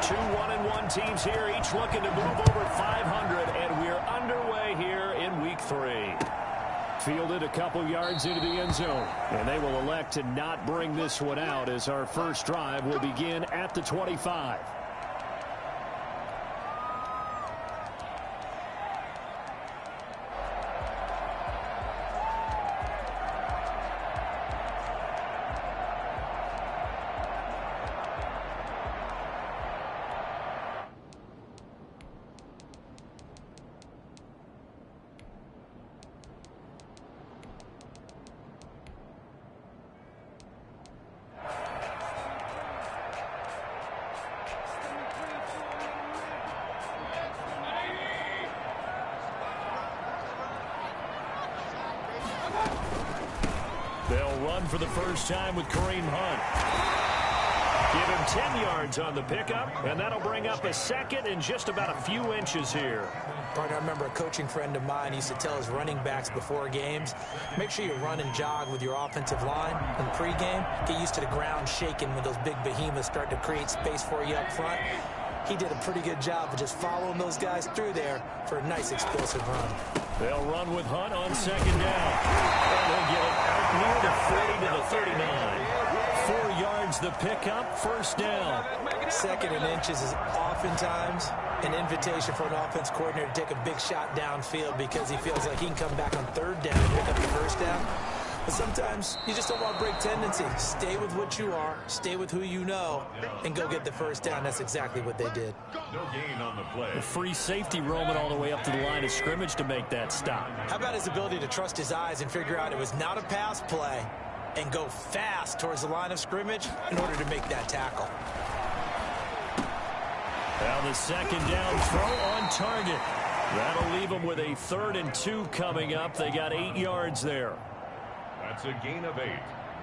Two 1-1 teams here, each looking to move over 500, and we're underway here in week 3. Fielded a couple yards into the end zone, and they will elect to not bring this one out as our first drive will begin at the 25. They'll run for the first time with Kareem Hunt. Give him 10 yards on the pickup, and that'll bring up a second and just about a few inches here. Partner, I remember a coaching friend of mine used to tell his running backs before games, make sure you run and jog with your offensive line in pregame. Get used to the ground shaking when those big behemoths start to create space for you up front. He did a pretty good job of just following those guys through there for a nice explosive run. They'll run with Hunt on second down. And they'll get it out near the 40 to the 39. 4 yards the pickup, first down. Second and inches is oftentimes an invitation for an offense coordinator to take a big shot downfield because he feels like he can come back on third down and pick up the first down. But sometimes you just don't want to break tendency. Stay with what you are, stay with who you know, and go get the first down. That's exactly what they did. No gain on the play. A free safety roaming all the way up to the line of scrimmage to make that stop. How about his ability to trust his eyes and figure out it was not a pass play and go fast towards the line of scrimmage in order to make that tackle. Now the second down throw on target. That'll leave them with a 3rd and 2 coming up. They got 8 yards there. That's a gain of 8.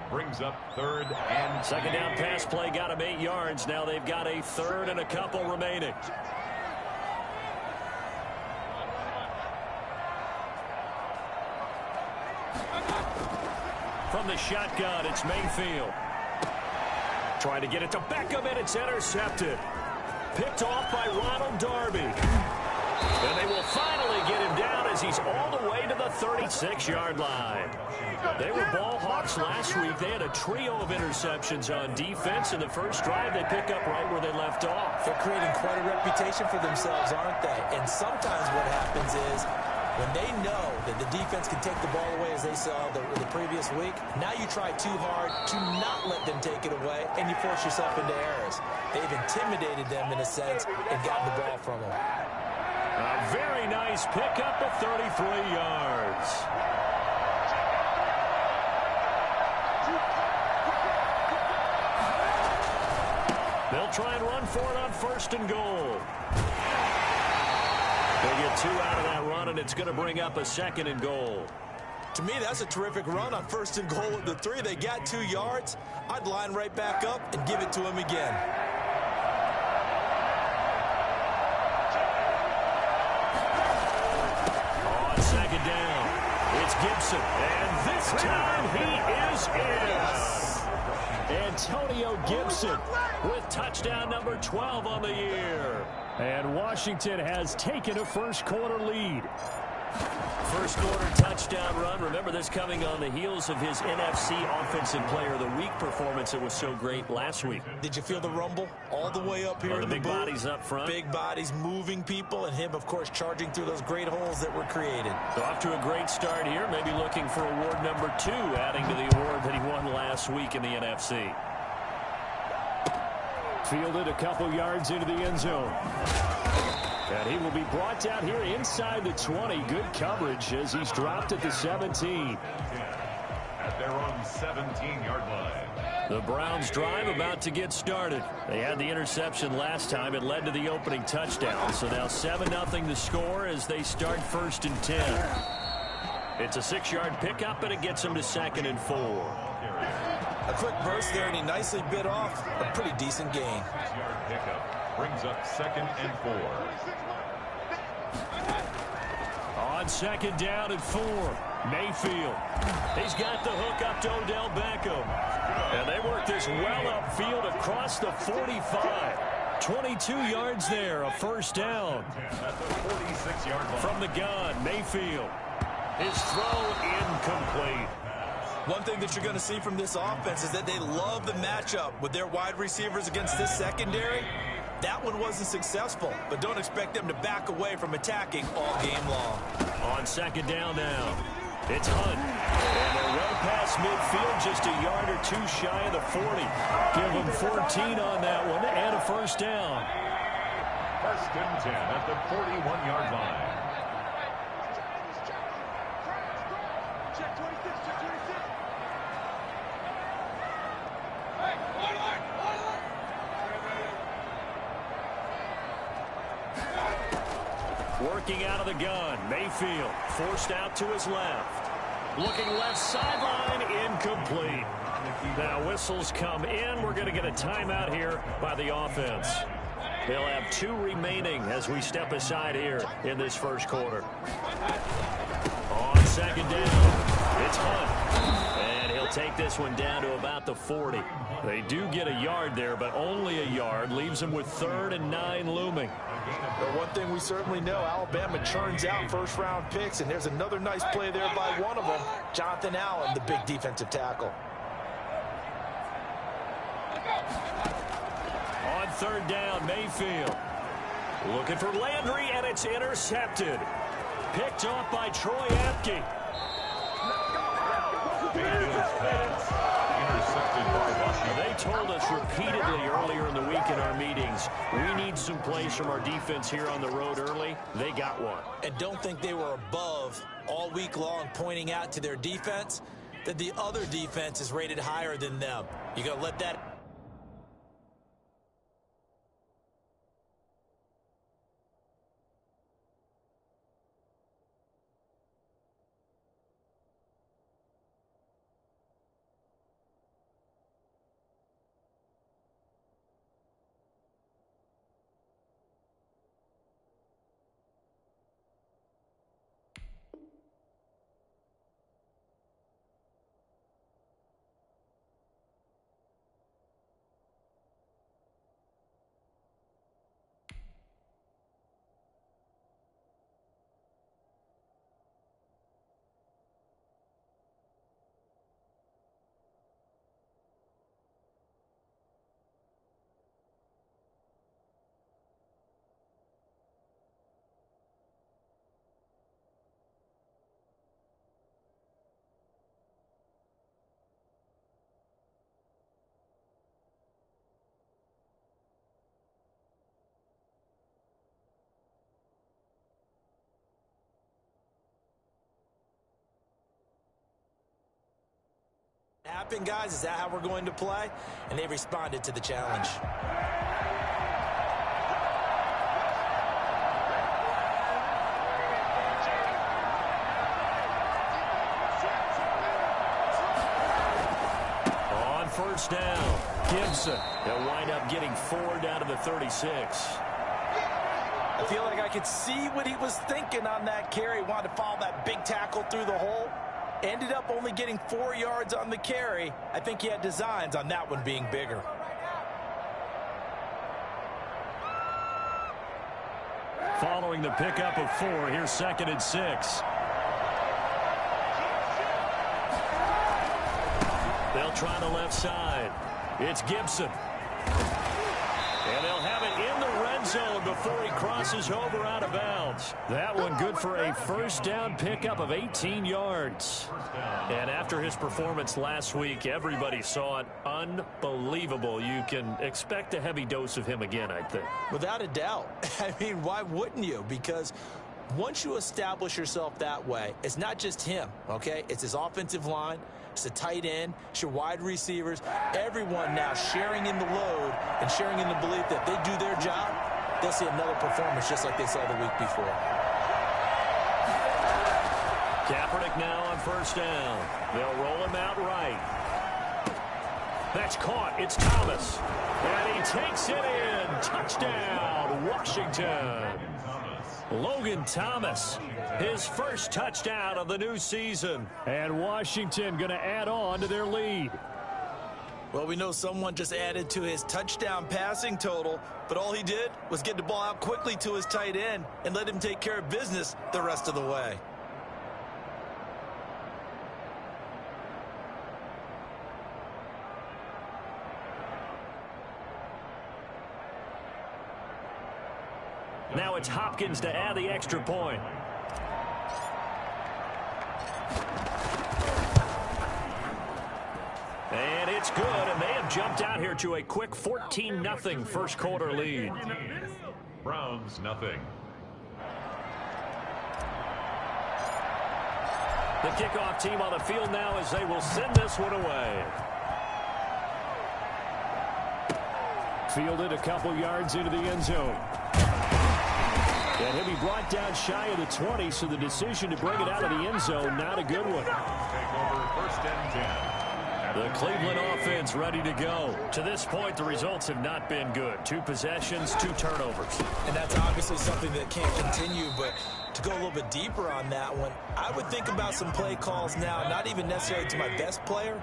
Brings up 3rd and second down pass play got them 8 yards. Now they've got a 3rd and a couple remaining. From the shotgun, it's Mayfield. Trying to get it to Beckham, and it's intercepted. Picked off by Ronald Darby. And they will finally get him down as he's all the way to the 36-yard line. They were ball hawks last week. They had a trio of interceptions on defense. In the first drive, they pick up right where they left off. They're creating quite a reputation for themselves, aren't they? And sometimes what happens is when they know that the defense can take the ball away, as they saw the previous week, now you try too hard to not let them take it away, and you force yourself into errors. They've intimidated them in a sense and gotten the ball from them. A very nice pickup of 33 yards. They'll try and run for it on 1st and goal. They get 2 out of that run, and it's going to bring up a 2nd and goal. To me, that's a terrific run on 1st and goal at the 3. They got 2 yards. I'd line right back up and give it to him again. On 2nd down, it's Gibson, and this time he is in. Antonio Gibson with touchdown number 12 on the year. And Washington has taken a first-quarter lead. First-quarter touchdown run. Remember, this coming on the heels of his NFC Offensive Player of the Week performance that was so great last week. Did you feel the rumble all the way up here? The big bodies up front. Big bodies moving people, and him, of course, charging through those great holes that were created. So off to a great start here. Maybe looking for award number 2, adding to the award that he won last week in the NFC. Fielded a couple yards into the end zone. And he will be brought down here inside the 20. Good coverage as he's dropped at the 17. At their own 17-yard line. The Browns drive about to get started. They had the interception last time. It led to the opening touchdown. So now 7-0 the score as they start 1st and 10. It's a 6-yard pickup, and it gets them to 2nd and 4. A quick burst there, and he nicely bit off a pretty decent gain. 6-yard pickup brings up 2nd and 4. On 2nd down and 4, Mayfield. He's got the hook up to Odell Beckham. And they work this well upfield across the 45. 22 yards there, a first down. At the 46-yard line. From the gun, Mayfield. His throw incomplete. One thing that you're going to see from this offense is that they love the matchup with their wide receivers against this secondary. That one wasn't successful, but don't expect them to back away from attacking all game long. On second down now, it's Hunt. And they're well past midfield, just a yard or two shy of the 40. Give them 14 on that one and a first down. First and 10 at the 41-yard line. Check 26, check 26. Working out of the gun, Mayfield forced out to his left. Looking left sideline, incomplete. Now whistles come in. We're going to get a timeout here by the offense. They'll have 2 remaining as we step aside here in this first quarter. On second down, it's Hunt. And he'll take this one down to about the 40. They do get a yard there, but only a yard. Leaves them with 3rd and 9 looming. But one thing we certainly know, Alabama churns out first-round picks, and there's another nice play there by one of them, Jonathan Allen, the big defensive tackle. On third down, Mayfield. Looking for Landry, and it's intercepted. Picked off by Troy Apke. They told us repeatedly earlier in the week in our meetings, we need some plays from our defense here on the road early. They got one. And don't think they were above all week long pointing out to their defense that the other defense is rated higher than them. You got to let that... happen, guys? Is that how we're going to play? And they responded to the challenge. On first down, Gibson. They'll wind up getting 4 down to the 36. I feel like I could see what he was thinking on that carry. Wanted to follow that big tackle through the hole. Ended up only getting 4 yards on the carry. I think he had designs on that one being bigger. Following the pickup of 4, here's 2nd and 6. They'll try the left side. It's Gibson. And they'll have it in the red zone before he crosses over out of bounds. That one good for a first down pickup of 18 yards. And after his performance last week, everybody saw it. Unbelievable. You can expect a heavy dose of him again, I think. Without a doubt. I mean, why wouldn't you? Because once you establish yourself that way, it's not just him, okay? It's his offensive line. It's the tight end. It's your wide receivers. Everyone now sharing in the load and sharing in the belief that they do their job, they'll see another performance just like they saw the week before. Kaepernick now on first down. They'll roll him out right. That's caught. It's Thomas. And he takes it in. Touchdown, Washington. Logan Thomas, his first touchdown of the new season. And Washington going to add on to their lead. Well, we know someone just added to his touchdown passing total, but all he did was get the ball out quickly to his tight end and let him take care of business the rest of the way. Now it's Hopkins to add the extra point. And it's good, and they have jumped out here to a quick 14-0 first quarter lead. Browns nothing. The kickoff team on the field now as they will send this one away. Fielded a couple yards into the end zone. And he'll be brought down shy of the 20, so the decision to bring it out of the end zone, not a good one. Take over 1st and 10. The Cleveland offense ready to go. To this point, the results have not been good. 2 possessions, 2 turnovers. And that's obviously something that can't continue, but to go a little bit deeper on that one, I would think about some play calls now, not even necessarily to my best player,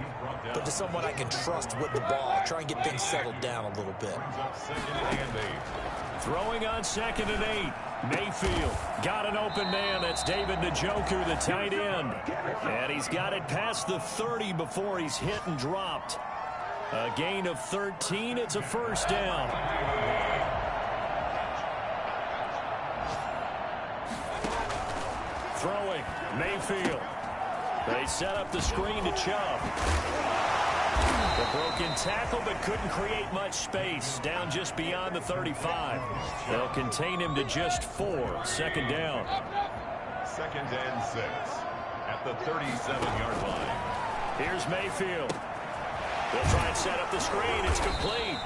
but to someone I can trust with the ball. Try and get things settled down a little bit. Throwing on 2nd and 8. Mayfield got an open man. That's David Njoku, the tight end. And he's got it past the 30 before he's hit and dropped. A gain of 13. It's a first down. Throwing. Mayfield. They set up the screen to Chubb. The broken tackle, but couldn't create much space. Down just beyond the 35. They'll contain him to just 4. 2nd down. 2nd and 6 at the 37-yard line. Here's Mayfield. They'll try and set up the screen. It's complete.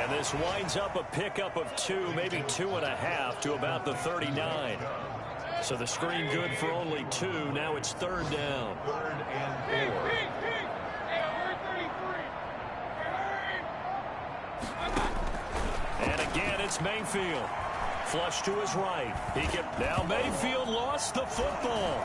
And this winds up a pickup of 2, maybe 2.5 to about the 39. So the screen good for only 2. Now it's 3rd down. 3rd and 4. And again, it's Mayfield. Flush to his right. Now Mayfield lost the football.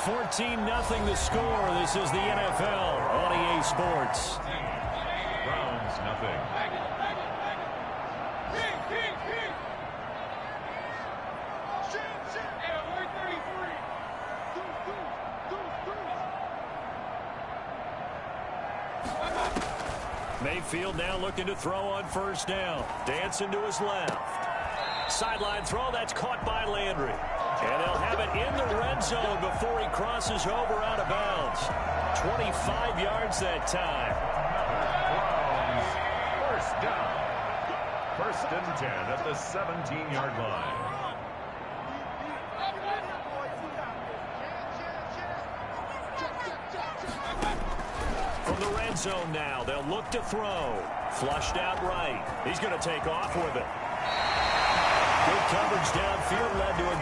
14-0 the score. This is the NFL on EA Sports. Browns nothing. Mayfield now looking to throw on 1st down. Dancing to his left. Sideline throw, that's caught by Landry. And they'll have it in the red zone before he crosses over out of bounds. 25 yards that time. Browns, 1st down. 1st and 10 at the 17-yard line. From the red zone now, they'll look to throw. Flushed out right. He's going to take off with it. Good coverage downfield led to him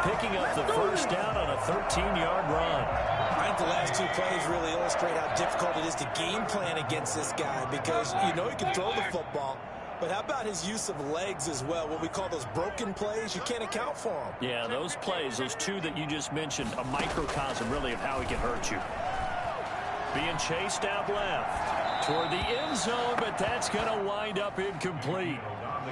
picking up the 1st down on a 13-yard run. I think the last 2 plays really illustrate how difficult it is to game plan against this guy, because you know he can throw the football, but how about his use of legs as well? What we call those broken plays, you can't account for them. Yeah, those plays, those 2 that you just mentioned, a microcosm really of how he can hurt you. Being chased out left toward the end zone, but that's going to wind up incomplete.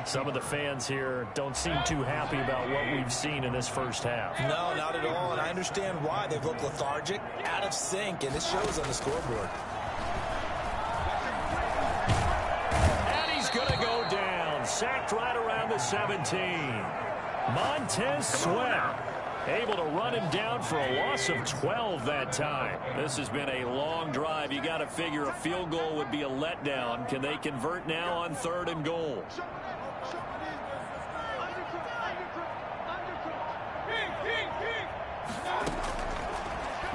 Some of the fans here don't seem too happy about what we've seen in this 1st half. No, not at all, and I understand why. They've looked lethargic, out of sync, and it shows on the scoreboard. And he's going to go down. Sacked right around the 17. Montez Sweat able to run him down for a loss of 12 that time. This has been a long drive. You got to figure a field goal would be a letdown. Can they convert now on 3rd and goal?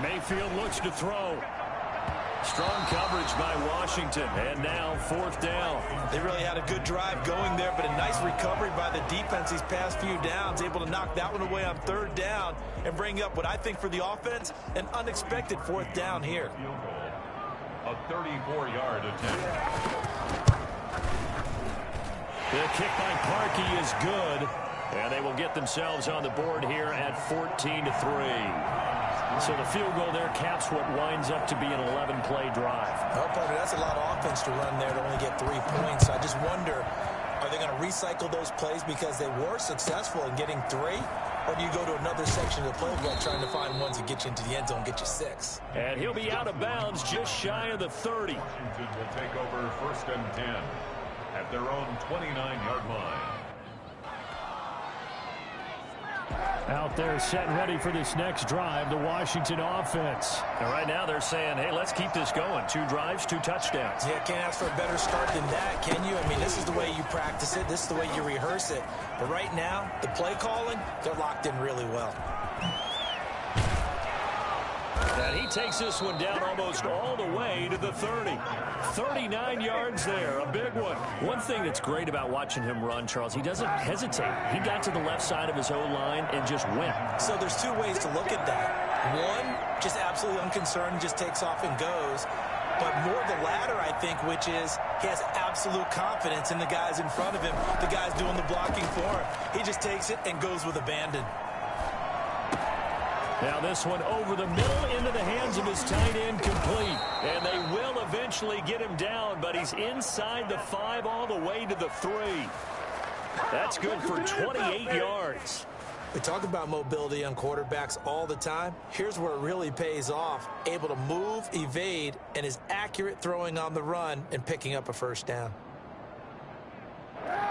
Mayfield looks to throw. Strong coverage by Washington, and now 4th down. They really had a good drive going there, but a nice recovery by the defense these past few downs, able to knock that one away on 3rd down and bring up what I think for the offense, an unexpected 4th down here. A 34-yard attempt. The kick by Parkey is good, and they will get themselves on the board here at 14-3. So the field goal there caps what winds up to be an 11-play drive. Oh, partner, that's a lot of offense to run there to only get 3 points. So I just wonder, are they going to recycle those plays because they were successful in getting 3? Or do you go to another section of the playbook trying to find ones that get you into the end zone, get you 6? And he'll be out of bounds just shy of the 30. Washington will take over 1st and 10 at their own 29-yard line. Out there set and ready for this next drive, the Washington offense. And right now they're saying, hey, let's keep this going. 2 drives, 2 touchdowns. Yeah, can't ask for a better start than that, can you? I mean, this is the way you practice it. This is the way you rehearse it. But right now, the play calling, they're locked in really well. And he takes this one down almost all the way to the 30. 39 yards there, a big one. One thing that's great about watching him run, Charles, he doesn't hesitate. He got to the left side of his O-line and just went. So there's 2 ways to look at that. One, just absolutely unconcerned, just takes off and goes. But more the latter, I think, which is he has absolute confidence in the guys in front of him, the guys doing the blocking for him. He just takes it and goes with abandon. Now this one over the middle into the hands of his tight end, complete. And they will eventually get him down, but he's inside the 5 all the way to the 3. That's good for 28 yards. We talk about mobility on quarterbacks all the time. Here's where it really pays off. Able to move, evade, and is accurate throwing on the run and picking up a 1st down.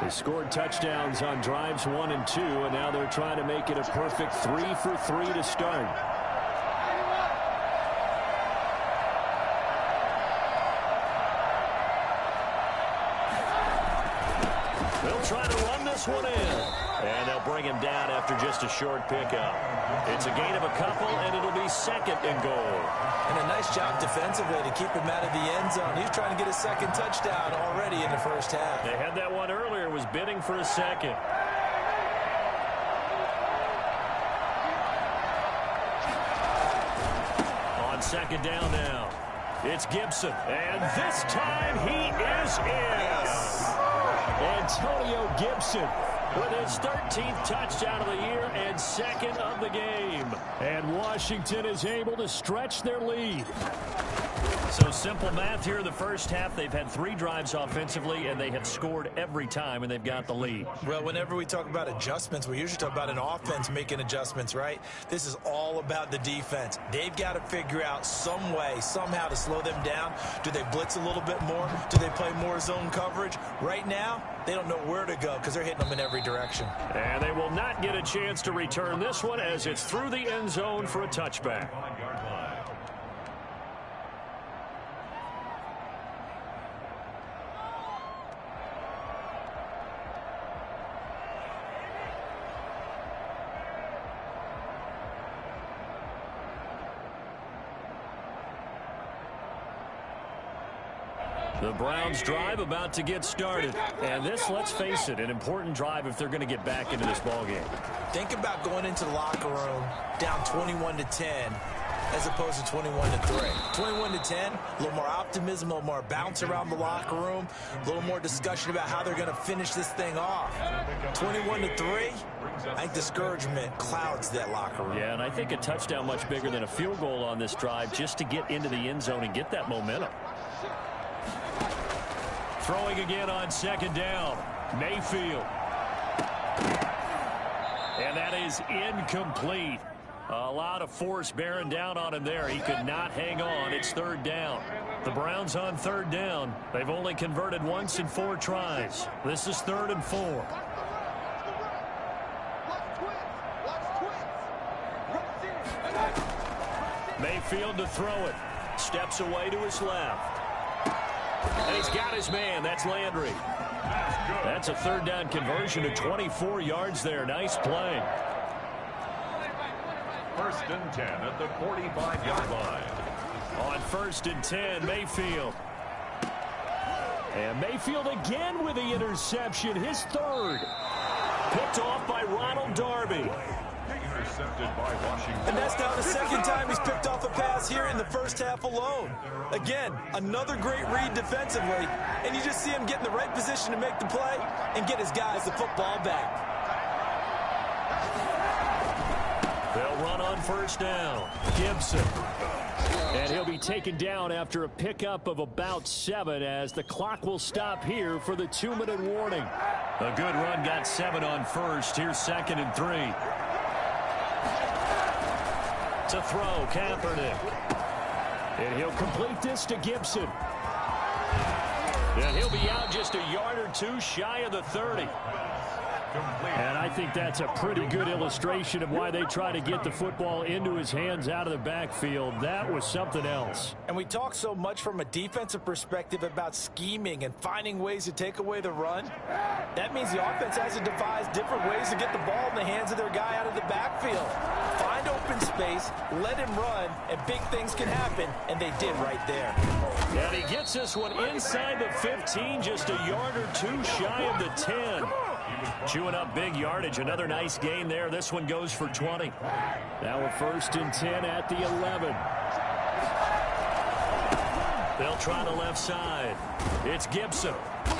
They scored touchdowns on drives 1 and 2, and now they're trying to make it a perfect 3 for 3 to start. They'll try to run this one in. And they'll bring him down after just a short pickup. It's a gain of a couple, and it'll be 2nd and goal. And a nice job defensively to keep him out of the end zone. He's trying to get a 2nd touchdown already in the 1st half. They had that one earlier, was bidding for a 2nd. On 2nd down now. It's Gibson, and this time he is in. Antonio Gibson with his 13th touchdown of the year and 2nd of the game. And Washington is able to stretch their lead. So simple math here in the 1st half. They've had 3 drives offensively, and they have scored every time, and they've got the lead. Well, whenever we talk about adjustments, we usually talk about an offense making adjustments, right? This is all about the defense. They've got to figure out some way, somehow to slow them down. Do they blitz a little bit more? Do they play more zone coverage? Right now, they don't know where to go because they're hitting them in every direction. And they will not get a chance to return this one as it's through the end zone for a touchback. The Browns drive about to get started. And this, let's face it, an important drive if they're going to get back into this ballgame. Think about going into the locker room down 21-10 as opposed to 21-3. 21-10, a little more optimism, a little more bounce around the locker room, a little more discussion about how they're going to finish this thing off. 21-3, I think discouragement clouds that locker room. Yeah, and I think a touchdown much bigger than a field goal on this drive just to get into the end zone and get that momentum. Throwing again on 2nd down. Mayfield. And that is incomplete. A lot of force bearing down on him there. He could not hang on. It's 3rd down. The Browns on 3rd down. They've only converted once in 4 tries. This is 3rd and 4. Mayfield to throw it. Steps away to his left. And he's got his man. That's Landry. That's a 3rd down conversion to 24 yards there. Nice play. 1st and 10 at the 45-yard line. On 1st and 10, Mayfield. And Mayfield again with the interception. His 3rd. Picked off by Ronald Darby. Intercepted by Washington. And that's now the 2nd time he's picked off a pass here in the 1st half alone. Again, another great read defensively, and you just see him get in the right position to make the play and get his guys the football back. They'll run on first down. Gibson. And he'll be taken down after a pickup of about 7 as the clock will stop here for the 2-minute warning. A good run got 7 on first. Here's 2nd and 3. To throw, Kaepernick. And he'll complete this to Gibson. And he'll be out just a yard or 2 shy of the 30. And I think that's a pretty good illustration of why they try to get the football into his hands out of the backfield. That was something else. And we talk so much from a defensive perspective about scheming and finding ways to take away the run. That means the offense has to devise different ways to get the ball in the hands of their guy out of the backfield. Find open space, let him run, and big things can happen, and they did right there. And he gets this one inside the 15, just a yard or 2 shy of the 10. Chewing up big yardage. Another nice gain there. This one goes for 20. Now a 1st and 10 at the 11. They'll try the left side. It's Gibson.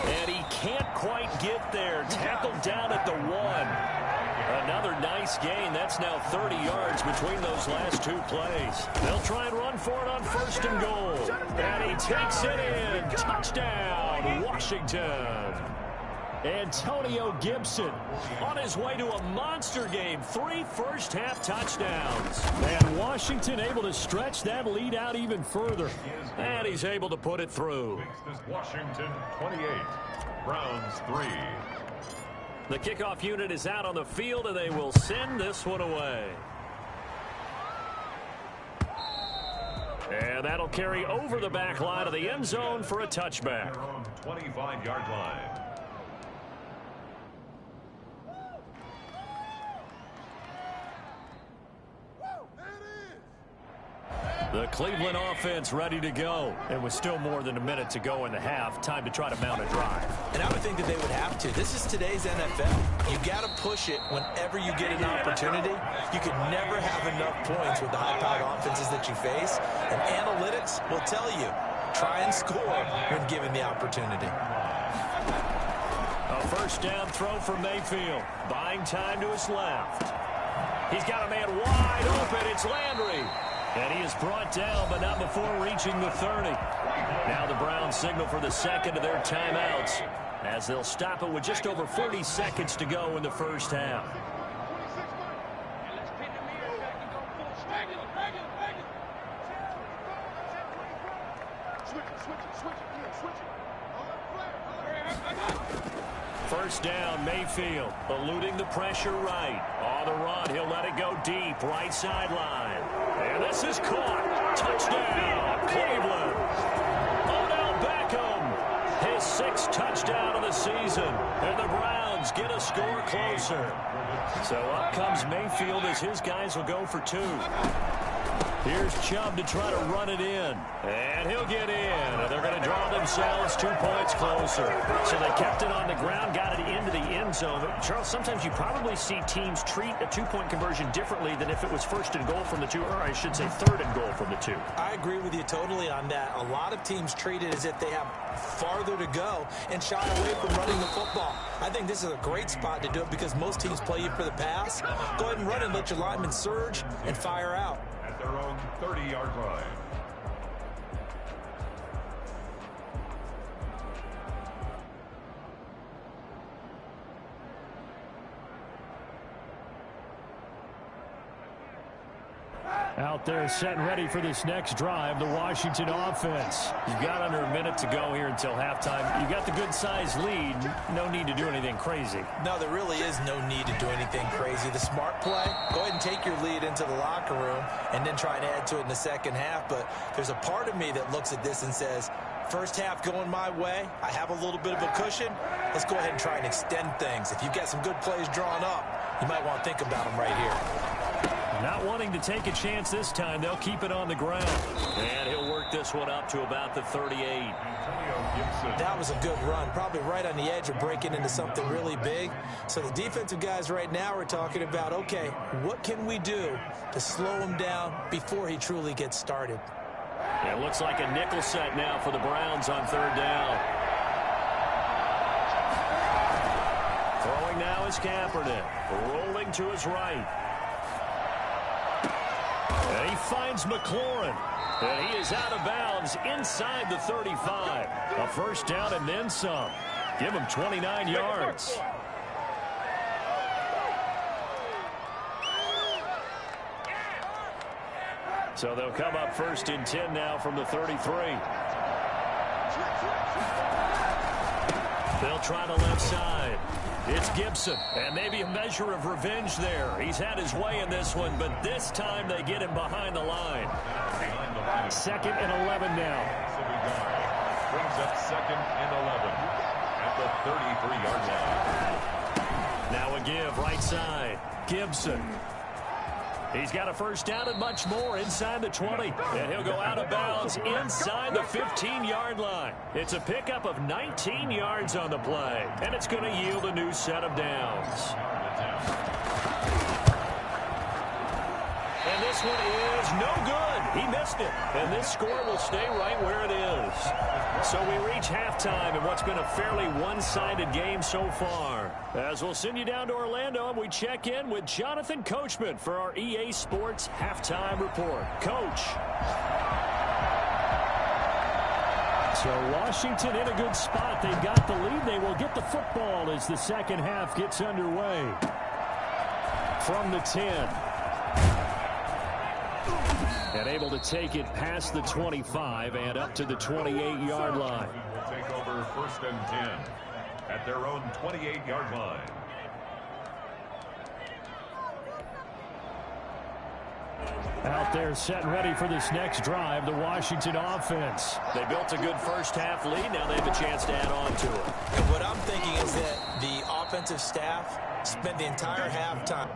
And he can't quite get there. Tackled down at the 1. Another nice gain. That's now 30 yards between those last 2 plays. They'll try and run for it on 1st and goal. And he takes it in. Touchdown, Washington. Antonio Gibson on his way to a monster game. 3 first-half touchdowns. And Washington able to stretch that lead out even further. And he's able to put it through. Washington 28, Browns 3. The kickoff unit is out on the field, and they will send this one away. And that'll carry over the back line of the end zone for a touchback. 25-yard line. The Cleveland offense ready to go. And with still more than a minute to go in the half, time to try to mount a drive. And I would think that they would have to. This is today's NFL. You got to push it whenever you get an opportunity. You can never have enough points with the high-powered offenses that you face. And analytics will tell you, try and score when given the opportunity. A first down throw for Mayfield. Buying time to his left. He's got a man wide open. It's Landry. And he is brought down, but not before reaching the 30. Now the Browns signal for the 2nd of their timeouts as they'll stop it with just over 40 seconds to go in the first half. First down, Mayfield, eluding the pressure right. On the run, he'll let it go deep, right sideline. And this is caught. Touchdown, Cleveland. Odell Beckham, his 6th touchdown of the season. And the Browns get a score closer. So up comes Mayfield as his guys will go for 2. Here's Chubb to try to run it in. And he'll get in. And they're going to draw themselves 2 points closer. So they kept it on the ground, got it into the end zone. Charles, sometimes you probably see teams treat a 2-point conversion differently than if it was 1st and goal from the 2, or I should say 3rd and goal from the 2. I agree with you totally on that. A lot of teams treat it as if they have farther to go and shy away from running the football. I think this is a great spot to do it because most teams play you for the pass. Go ahead and run and let your linemen surge and fire out. At their own 30-yard line. Out there set and ready for this next drive, the Washington offense. You've got under a minute to go here until halftime. You've got the good-sized lead. No need to do anything crazy. No, there really is no need to do anything crazy. The smart play, go ahead and take your lead into the locker room and then try and add to it in the second half. But there's a part of me that looks at this and says, first half going my way, I have a little bit of a cushion. Let's go ahead and try and extend things. If you've got some good plays drawn up, you might want to think about them right here. Not wanting to take a chance this time, they'll keep it on the ground. And he'll work this one up to about the 38. That was a good run, probably right on the edge of breaking into something really big. So the defensive guys right now are talking about, okay, what can we do to slow him down before he truly gets started? It looks like a nickel set now for the Browns on 3rd down. Throwing now is Kaepernick, rolling to his right. finds McLaurin. And he is out of bounds inside the 35. A first down and then some. Give him 29 yards. So they'll come up first and 10 now from the 33. They'll try the left side. It's Gibson, and maybe a measure of revenge there. He's had his way in this one, but this time they get him behind the line. Second and 11 now. Brings up second and 11 at the 33-yard line. Now a give right side. Gibson. He's got a first down and much more inside the 20. And he'll go out of bounds inside the 15-yard line. It's a pickup of 19 yards on the play. And it's going to yield a new set of downs. And this one is no good. He missed it. And this score will stay right where it is. So we reach halftime in what's been a fairly one-sided game so far. As we'll send you down to Orlando, and we check in with Jonathan Coachman for our EA Sports Halftime Report. Coach. So Washington in a good spot. They've got the lead. They will get the football as the second half gets underway. From the 10. And able to take it past the 25 and up to the 28-yard line. Will take over first and 10 at their own 28-yard line. Out there set and ready for this next drive, the Washington offense. They built a good first half lead. Now they have a chance to add on to it. And what I'm thinking is that the offensive staff spent the entire halftime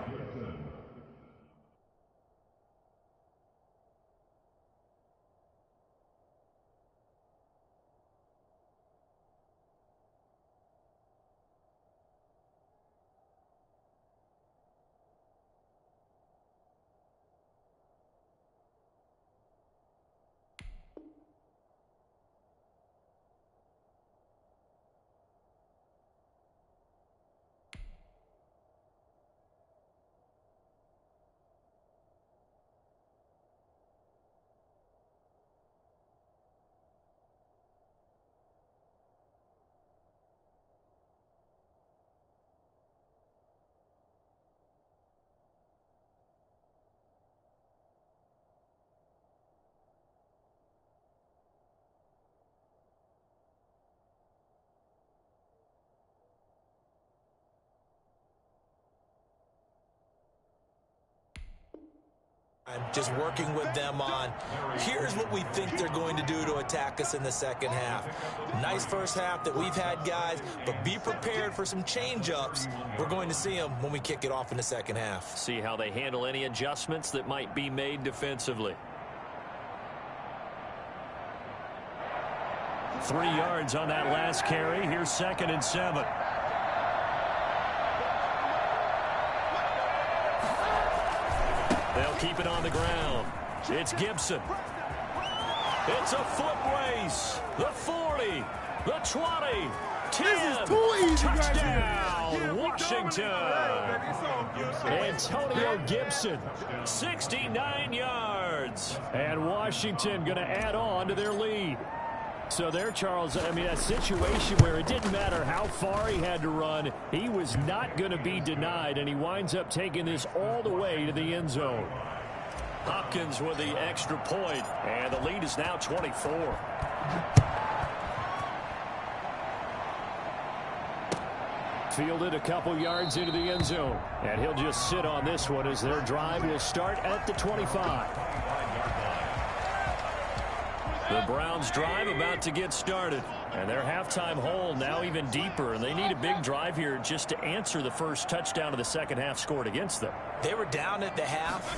I'm just working with them on here's what we think they're going to do to attack us in the second half. Nice first half that we've had, guys, but be prepared for some change-ups. We're going to see them when we kick it off in the second half. See how they handle any adjustments that might be made defensively. 3 yards on that last carry. Here's second and 7. They'll keep it on the ground. It's Gibson. It's a foot race. The 40, the 20, 10. Touchdown, Washington. Antonio Gibson, 69 yards. And Washington going to add on to their lead. So there, Charles, I mean, a situation where it didn't matter how far he had to run, he was not going to be denied, and he winds up taking this all the way to the end zone. Hopkins with the extra point, and the lead is now 24. Fielded a couple yards into the end zone, and he'll just sit on this one as their drive will start at the 25. The Browns drive about to get started, and their halftime hole now even deeper, and they need a big drive here just to answer the first touchdown of the second half scored against them. They were down at the half.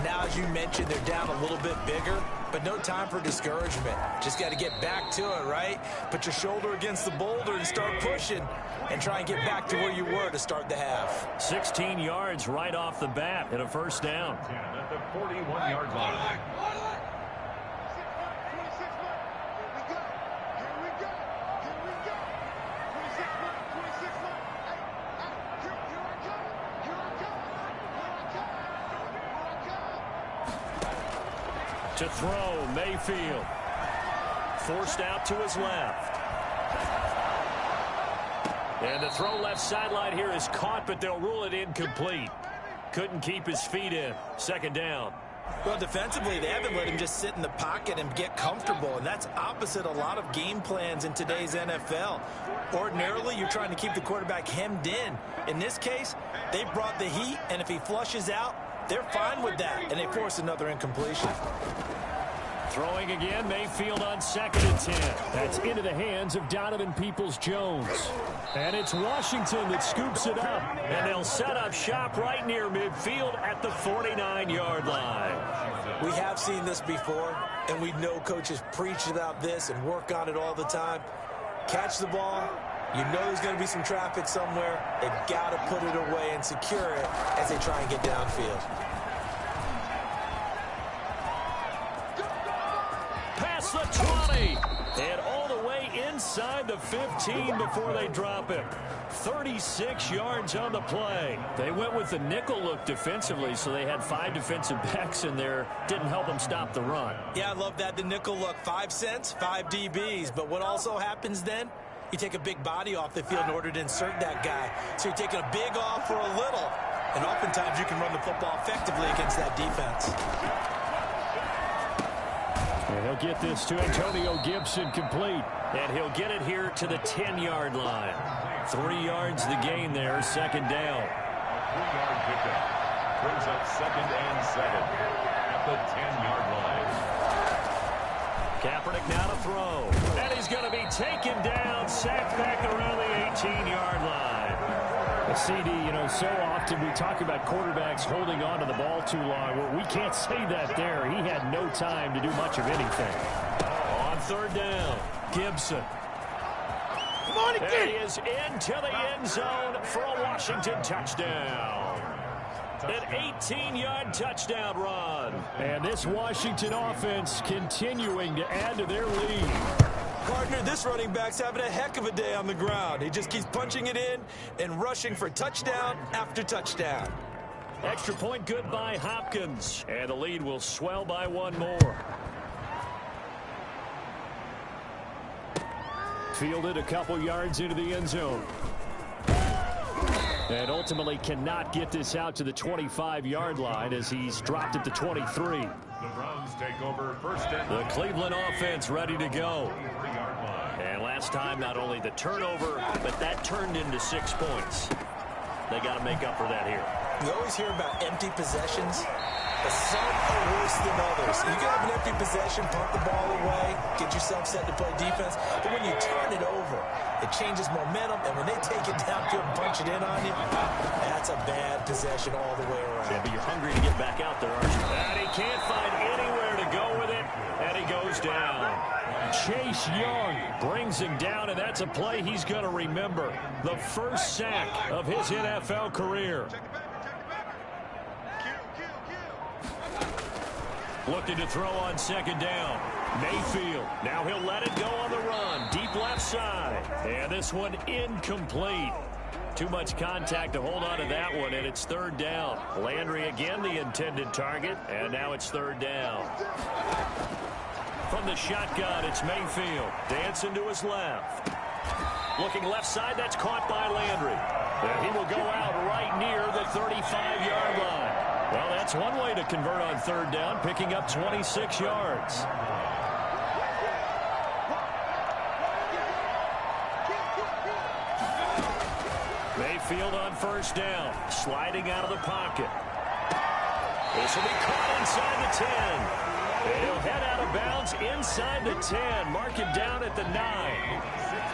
Now, as you mentioned, they're down a little bit bigger, but no time for discouragement. Just got to get back to it, right? Put your shoulder against the boulder and start pushing and try and get back to where you were to start the half. 16 yards right off the bat and a first down. At the 41-yard line. To throw, Mayfield. Forced out to his left. And the throw left sideline here is caught, but they'll rule it incomplete. Couldn't keep his feet in. Second down. Well, defensively, they haven't let him just sit in the pocket and get comfortable, and that's opposite a lot of game plans in today's NFL. Ordinarily, you're trying to keep the quarterback hemmed in. In this case, they brought the heat, and if he flushes out, they're fine with that, and they force another incompletion. Throwing again, Mayfield on 2nd and 10. That's into the hands of Donovan Peoples-Jones. And it's Washington that scoops it up. And they'll set up shop right near midfield at the 49-yard line. We have seen this before, and we know coaches preach about this and work on it all the time. Catch the ball. You know there's going to be some traffic somewhere. They've got to put it away and secure it as they try and get downfield. Past the 20. And all the way inside the 15 before they drop him. 36 yards on the play. They went with the nickel look defensively, so they had 5 defensive backs in there. Didn't help them stop the run. Yeah, I love that, the nickel look. 5 cents, 5 DBs. But what also happens then? You take a big body off the field in order to insert that guy. So you're taking a big off for a little. And oftentimes you can run the football effectively against that defense. And he'll get this to Antonio Gibson complete. And he'll get it here to the 10-yard line. 3 yards the gain there, second down. 3-yard pickup. Brings up 2nd and 7 at the 10-yard line. Kaepernick now to throw. And he's going to be taken down, sacked back around the 18-yard line. CD, you know, so often we talk about quarterbacks holding on to the ball too long. Well, we can't say that there. He had no time to do much of anything. On 3rd down, Gibson. Come on again. And he is into the end zone for a Washington touchdown. An 18-yard touchdown run. And this Washington offense continuing to add to their lead. Partner, this running back's having a heck of a day on the ground. He just keeps punching it in and rushing for touchdown after touchdown. Extra point good by Hopkins. And the lead will swell by 1 more. Fielded a couple yards into the end zone. And ultimately cannot get this out to the 25-yard line as he's dropped at the 23. The Browns take over 1st and The Cleveland offense ready to go. And last time, not only the turnover, but that turned into 6 points. They got to make up for that here. We always hear about empty possessions, but some are worse than others. You can have an empty possession, pump the ball away, get yourself set to play defense, but when you turn it over, it changes momentum, and when they take it downfield and punch it in on you, that's a bad possession all the way around. Yeah, but you're hungry to get back out there, aren't you? And he can't find anywhere to go with it, and he goes down. Chase Young brings him down, and that's a play he's going to remember. The first sack of his NFL career. Looking to throw on 2nd down. Mayfield. Now he'll let it go on the run. Deep left side. And this one incomplete. Too much contact to hold on to that one, and it's 3rd down. Landry again the intended target, and now it's 3rd down. From the shotgun, it's Mayfield. Dancing to his left. Looking left side, that's caught by Landry. And he will go out right near the 35-yard line. Well, that's one way to convert on 3rd down, picking up 26 yards. Mayfield on 1st down, sliding out of the pocket. This will be caught inside the 10. He'll head out of bounds inside the 10. Mark him down at the 9.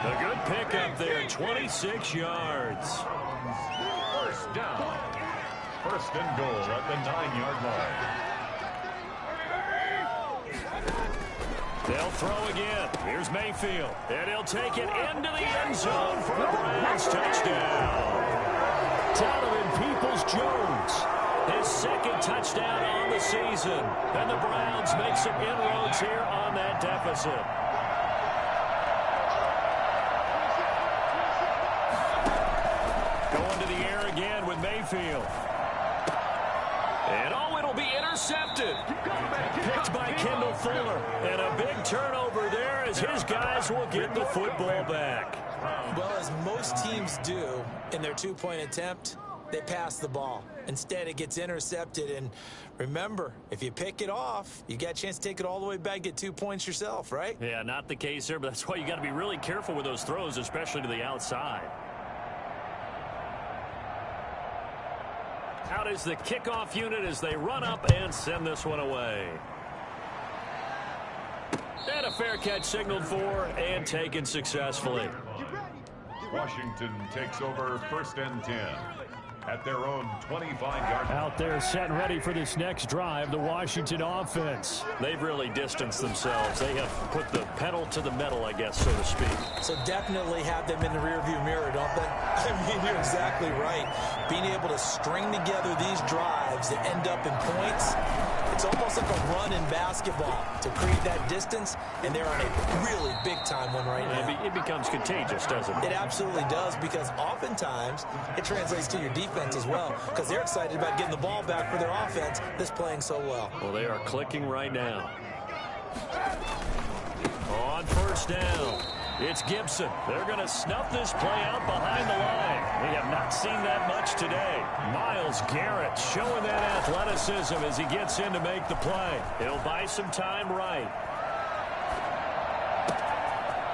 A good pickup there, 26 yards. 1st down. 1st and goal at the 9-yard line. They'll throw again. Here's Mayfield. And he'll take it into the end zone for a Browns touchdown. Donovan Peoples-Jones. His 2nd touchdown on the season. And the Browns make some inroads here on that deficit. Going to the air again with Mayfield. And oh, it'll be intercepted. Picked by Kendall Fuller. And a big turnover there as his guys will get the football back. Well, as most teams do in their two-point attempt, they pass the ball. Instead, it gets intercepted. And remember, if you pick it off, you got a chance to take it all the way back, get 2 points yourself, right? Yeah, not the case here, but that's why you got to be really careful with those throws, especially to the outside. Out is the kickoff unit as they run up and send this one away. And a fair catch signaled for and taken successfully. Washington takes over 1st and 10 at their own 25-yard line. Out there set and ready for this next drive, the Washington offense. They've really distanced themselves. They have put the pedal to the metal, I guess, so to speak. So definitely have them in the rearview mirror, don't they? I mean, you're exactly right. Being able to string together these drives that end up in points, it's almost like a run in basketball to create that distance, and they're on a really big-time one right now. It becomes contagious, doesn't it? It absolutely does, because oftentimes it translates to your defense as well, because they're excited about getting the ball back for their offense that's playing so well. Well, they are clicking right now. On 1st down, it's Gibson. They're going to snuff this play out behind the line. We have not seen that much today. Myles Garrett showing that athleticism as he gets in to make the play. He'll buy some time right.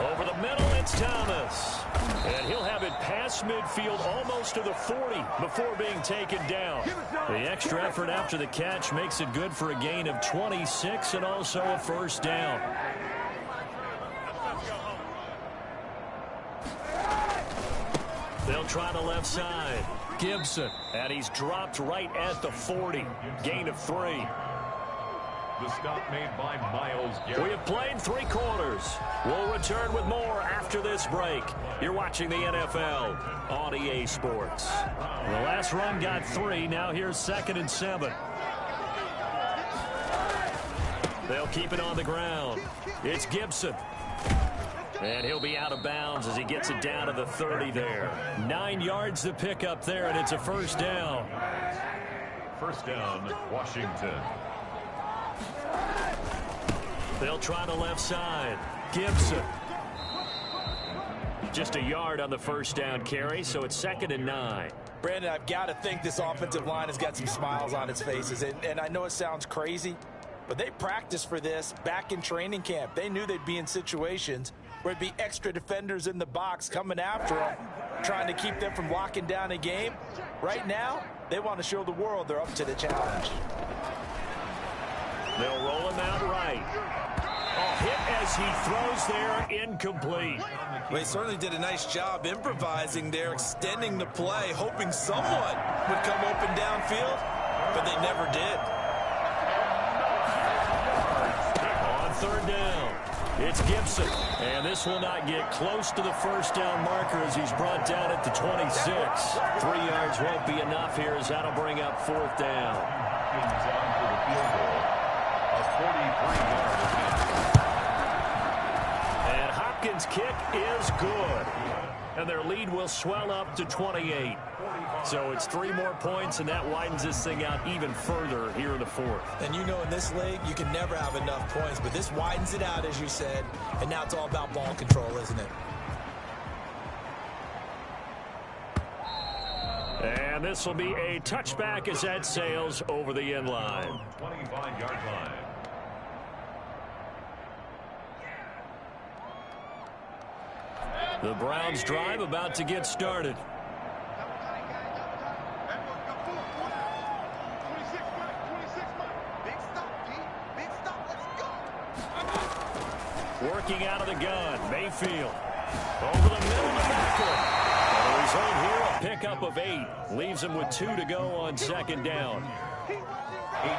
Over the middle, it's Thomas. And he'll have it past midfield almost to the 40 before being taken down. The extra effort after the catch makes it good for a gain of 26 and also a 1st down. They'll try the left side. Gibson. And he's dropped right at the 40. Gain of 3. The stop made by Myles Garrett. We have played 3 quarters. We'll return with more after this break. You're watching the NFL on EA Sports. The last run got 3. Now here's 2nd and 7. They'll keep it on the ground. It's Gibson. And he'll be out of bounds as he gets it down to the 30 there. 9 yards to pick up there, and it's a 1st down. 1st down, Washington. They'll try the left side. Gibson. Just a yard on the 1st down carry, so it's 2nd and 9. Brandon, I've got to think this offensive line has got some smiles on its faces. And I know it sounds crazy, but they practiced for this back in training camp. They knew they'd be in situations where there'd be extra defenders in the box coming after them, trying to keep them from locking down a game. Right now, they want to show the world they're up to the challenge. They'll roll him out right. A hit as he throws there, incomplete. Well, he certainly did a nice job improvising there, extending the play, hoping someone would come open downfield, but they never did. On 3rd down, it's Gibson. And this will not get close to the 1st down marker as he's brought down at the 26. 3 yards won't be enough here as that'll bring up 4th down. Hopkins on for the field goal. A 43-yard attempt. And Hopkins' kick is good. And their lead will swell up to 28. So it's 3 more points, and that widens this thing out even further here in the 4th. And you know, in this league, you can never have enough points, but this widens it out, as you said, and now it's all about ball control, isn't it? And this will be a touchback as that sails over the end line. 25-yard line. The Browns drive about to get started. Working out of the gun, Mayfield. Over the middle to Beckham. And the result here, a pickup of 8. Leaves him with 2 to go on 2nd down.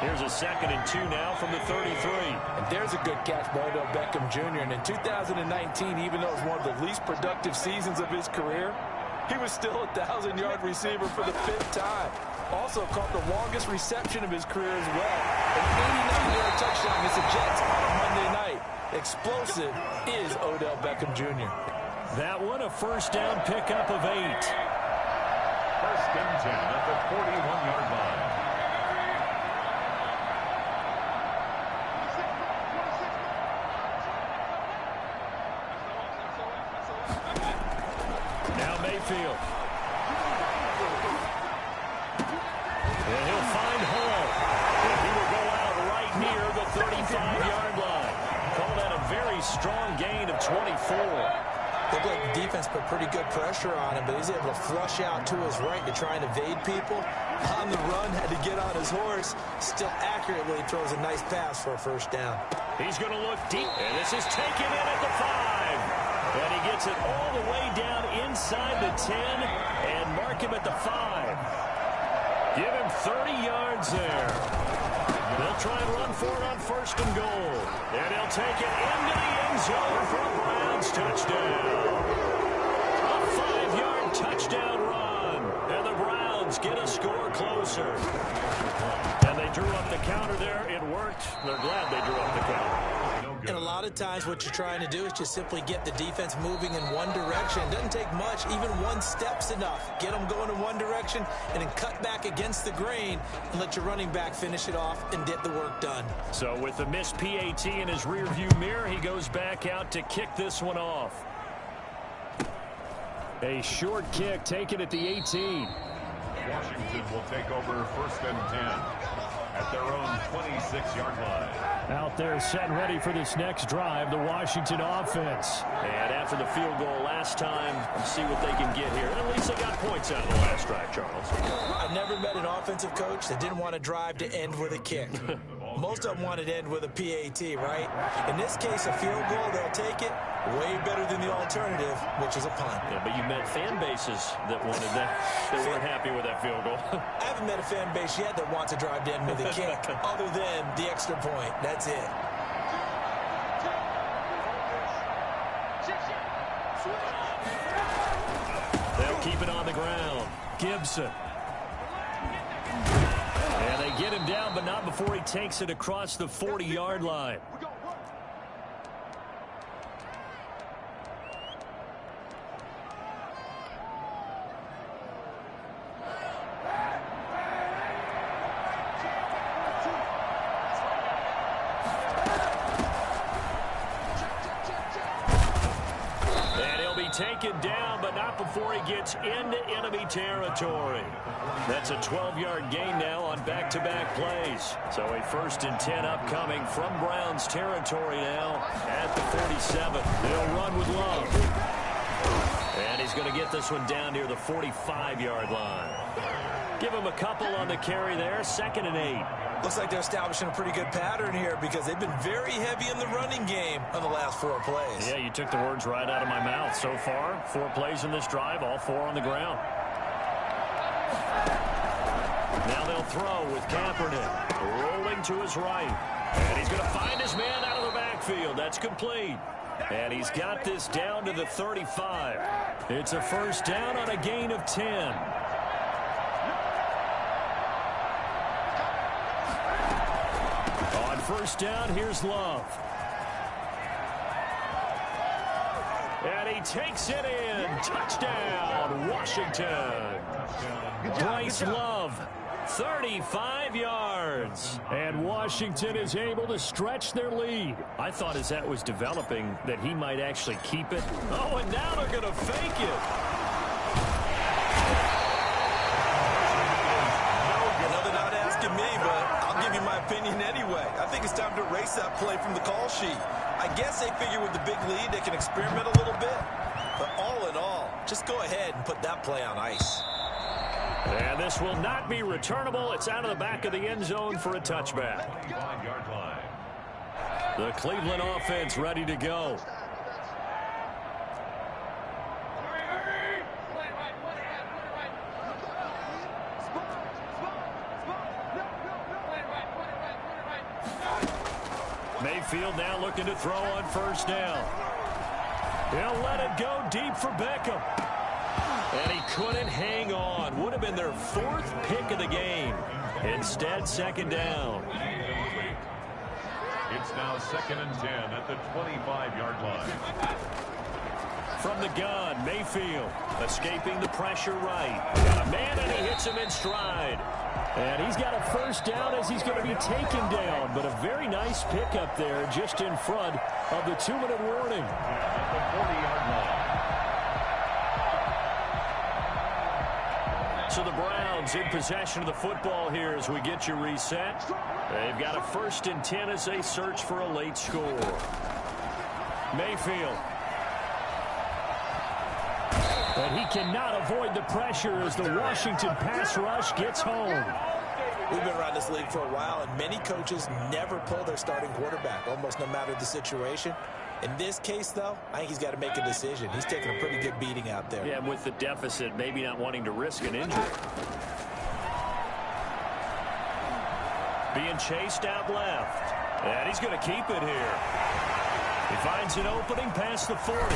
Here's a 2nd and 2 now from the 33. And there's a good catch by Odell Beckham Jr. And in 2019, even though it was one of the least productive seasons of his career, he was still a 1,000-yard receiver for the 5th time. Also caught the longest reception of his career as well. An 89-yard touchdown against the Jets on Monday night. Explosive is Odell Beckham Jr. That one a 1st down pickup of 8. 1st and 10 at the 41-yard line. Mayfield. And he'll find Hall. And he will go out right near the 35-yard line. Call that a very strong gain of 24. Looked like the defense put pretty good pressure on him, but he's able to flush out to his right to try and evade people. On the run, had to get on his horse. Still accurately throws a nice pass for a first down. He's going to look deep, and this is taken in at the 5. And he gets it all the way down inside the 10 and mark him at the 5. Give him 30 yards there. They'll try and run for it on first and goal. And he'll take it into the end zone for a Browns touchdown. A 5-yard touchdown run. And the Browns get a score closer. And they drew up the counter there. It worked. They're glad they drew up the counter. And a lot of times what you're trying to do is just simply get the defense moving in one direction. It doesn't take much. Even one step's enough. Get them going in one direction and then cut back against the grain and let your running back finish it off and get the work done. So with the missed PAT in his rearview mirror, he goes back out to kick this one off. A short kick taken at the 18. Washington will take over first and 10 at their own 26-yard line. Out there set and ready for this next drive, the Washington offense. And after the field goal last time, let's see what they can get here. At least they got points out of the last drive, Charles. I've never met an offensive coach that didn't want to drive to end with a kick. Most of them wanted to end with a PAT, right? In this case, a field goal, they'll take it. Way better than the alternative, which is a punt. Yeah, but you met fan bases that wanted that. They weren't happy with that field goal. I haven't met a fan base yet that wants to drive to end with a kick, other than the extra point. That's it. They'll keep it on the ground. Gibson. And they get him down, but not before he takes it across the 40-yard line. Taken down, but not before he gets into enemy territory. That's a 12-yard gain now on back-to-back plays. So a first and 10 upcoming from Browns territory now at the 47. They'll run with Love. And he's going to get this one down near the 45-yard line. Give him a couple on the carry there. 2nd and 8. Looks like they're establishing a pretty good pattern here because they've been very heavy in the running game on the last 4 plays. Yeah, you took the words right out of my mouth. So far, 4 plays in this drive, all 4 on the ground. Now they'll throw with Kaepernick rolling to his right. And he's going to find his man out of the backfield. That's complete. And he's got this down to the 35. It's a first down on a gain of 10. First down, here's Love. And he takes it in. Touchdown, Washington. Bryce Love, 35 yards. And Washington is able to stretch their lead. I thought as that was developing that he might actually keep it. Oh, and now they're going to fake it. My opinion anyway. I think it's time to erase that play from the call sheet. I guess they figure with the big lead they can experiment a little bit. But all in all, just go ahead and put that play on ice. And this will not be returnable. It's out of the back of the end zone for a touchback. The Cleveland offense ready to go. Mayfield now looking to throw on first down. He'll let it go deep for Beckham. And he couldn't hang on. Would have been their 4th pick of the game. Instead, 2nd down. It's now 2nd and 10 at the 25-yard line. From the gun, Mayfield escaping the pressure right. Got a man and he hits him in stride. And he's got a first down as he's going to be taken down. But a very nice pickup there just in front of the 2-minute warning. At the 40-yard line. So the Browns in possession of the football here as we get you reset. They've got a 1st and 10 as they search for a late score. Mayfield. But he cannot avoid the pressure as the Washington pass rush gets home. We've been around this league for a while, and many coaches never pull their starting quarterback, almost no matter the situation. In this case, though, I think he's got to make a decision. He's taking a pretty good beating out there. Yeah, with the deficit, maybe not wanting to risk an injury. Being chased out left. And he's going to keep it here. He finds an opening past the 40. And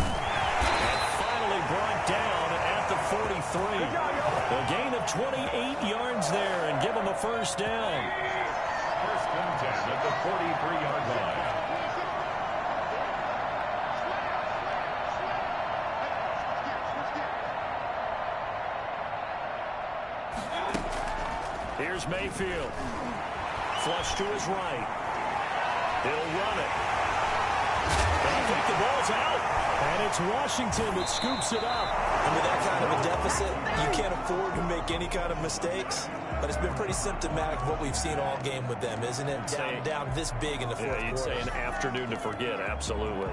finally brought down at the 43. A gain of 28 yards there and give him a 1st down. 1st and 10 at the 43-yard line. Here's Mayfield. Flush to his right. He'll run it. And I think the ball's out. And it's Washington that scoops it up. And with that kind of a deficit, you can't afford to make any kind of mistakes. But it's been pretty symptomatic of what we've seen all game with them, isn't it? Down this big in the fourth quarter. You'd say an afternoon to forget, absolutely.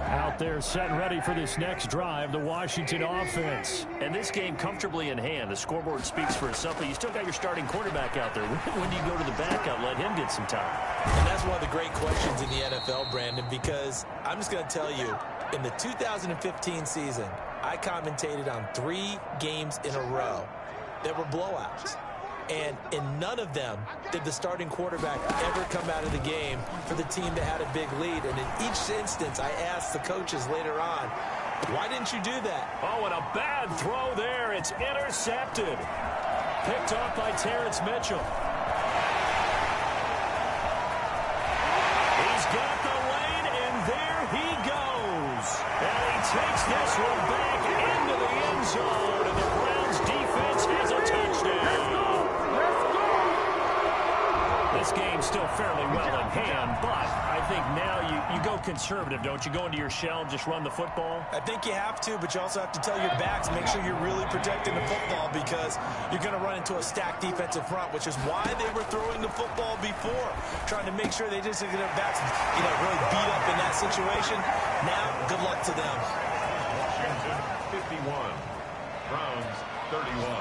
Out there set and ready for this next drive, the Washington offense. And this game comfortably in hand. The scoreboard speaks for itself, but you still got your starting quarterback out there. When do you go to the backup, let him get some time? And that's one of the great questions in the NFL, Brandon, because I'm just going to tell you, in the 2015 season, I commentated on 3 games in a row that were blowouts. And in none of them did the starting quarterback ever come out of the game for the team that had a big lead. And in each instance, I asked the coaches later on, why didn't you do that? Oh, and a bad throw there. It's intercepted. Picked off by Terrence Mitchell. He's got the lane, and there he goes. And he takes this one back into the end zone, and the Browns defense has a touchdown. This game's still fairly well in hand, but I think now you go conservative, don't you? Go into your shell and just run the football? I think you have to, but you also have to tell your backs, make sure you're really protecting the football because you're going to run into a stacked defensive front, which is why they were throwing the football before, trying to make sure they just get their backs, really beat up in that situation. Now, good luck to them. Washington 51, Browns 31.